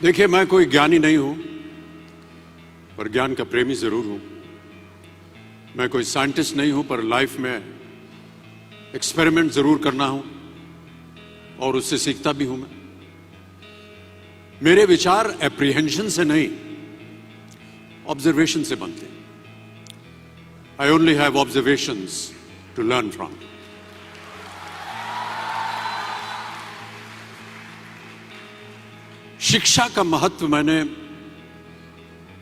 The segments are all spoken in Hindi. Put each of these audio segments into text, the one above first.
देखिए, मैं कोई ज्ञानी नहीं हूं, पर ज्ञान का प्रेमी जरूर हूं। मैं कोई साइंटिस्ट नहीं हूं, पर लाइफ में एक्सपेरिमेंट जरूर करना हूं और उससे सीखता भी हूं। मेरे विचार एप्रीहेंशन से नहीं, ऑब्जर्वेशन से बनते हैं। I only have observations to learn from. शिक्षा का महत्व मैंने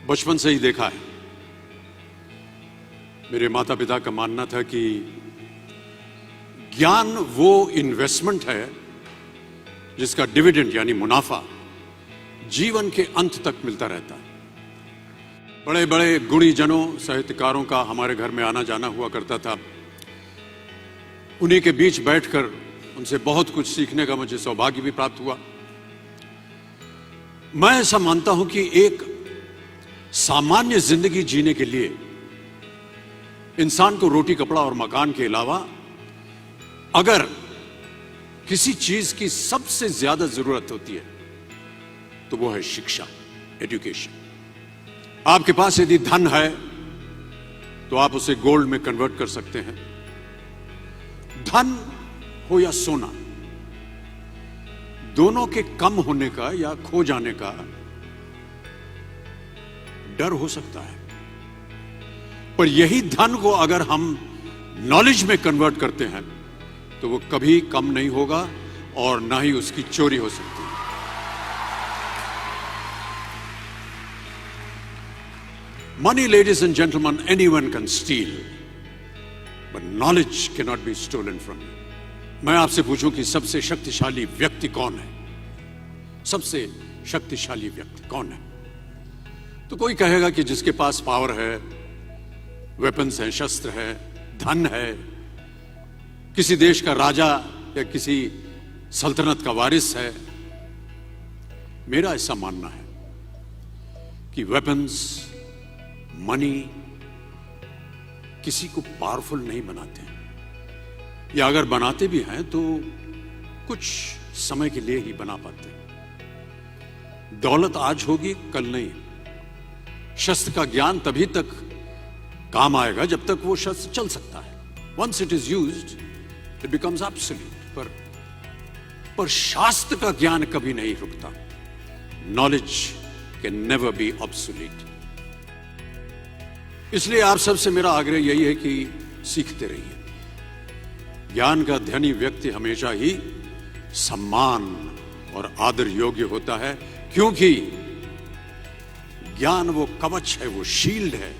बचपन से ही देखा है। मेरे माता पिता का मानना था कि ज्ञान वो इन्वेस्टमेंट है जिसका डिविडेंड यानी मुनाफा जीवन के अंत तक मिलता रहता है। बड़े बड़े गुणी जनों, साहित्यकारों का हमारे घर में आना जाना हुआ करता था। उन्हीं के बीच बैठकर उनसे बहुत कुछ सीखने का मुझे सौभाग्य भी प्राप्त हुआ। मैं ऐसा मानता हूं कि एक सामान्य जिंदगी जीने के लिए इंसान को रोटी, कपड़ा और मकान के अलावा अगर किसी चीज की सबसे ज्यादा जरूरत होती है तो वो है शिक्षा, एजुकेशन। आपके पास यदि धन है तो आप उसे गोल्ड में कन्वर्ट कर सकते हैं। धन हो या सोना, दोनों के कम होने का या खो जाने का डर हो सकता है, पर यही धन को अगर हम नॉलेज में कन्वर्ट करते हैं तो वो कभी कम नहीं होगा और ना ही उसकी चोरी हो सकती है। Money, ladies and gentlemen, anyone can steal, but knowledge cannot be stolen from you. मैं आपसे पूछूं कि सबसे शक्तिशाली व्यक्ति कौन है? सबसे शक्तिशाली व्यक्ति कौन है? तो कोई कहेगा कि जिसके पास पावर है, वेपन्स हैं, शस्त्र है, धन है, किसी देश का राजा या किसी सल्तनत का वारिस है। मेरा ऐसा मानना है कि वेपन्स, मनी किसी को पावरफुल नहीं बनाते, या अगर बनाते भी हैं तो कुछ समय के लिए ही बना पाते हैं। दौलत आज होगी, कल नहीं। शस्त्र का ज्ञान तभी तक काम आएगा जब तक वो शस्त्र चल सकता है। Once it is used it becomes absolute. पर शास्त्र का ज्ञान कभी नहीं रुकता। Knowledge can never be obsolete. इसलिए आप सबसे मेरा आग्रह यही है कि सीखते रहिए। ज्ञान का धनी व्यक्ति हमेशा ही सम्मान और आदर योग्य होता है, क्योंकि ज्ञान वो कवच है, वो शील्ड है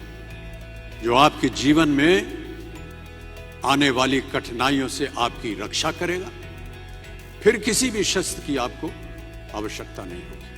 जो आपके जीवन में आने वाली कठिनाइयों से आपकी रक्षा करेगा। फिर किसी भी शस्त्र की आपको आवश्यकता नहीं होगी।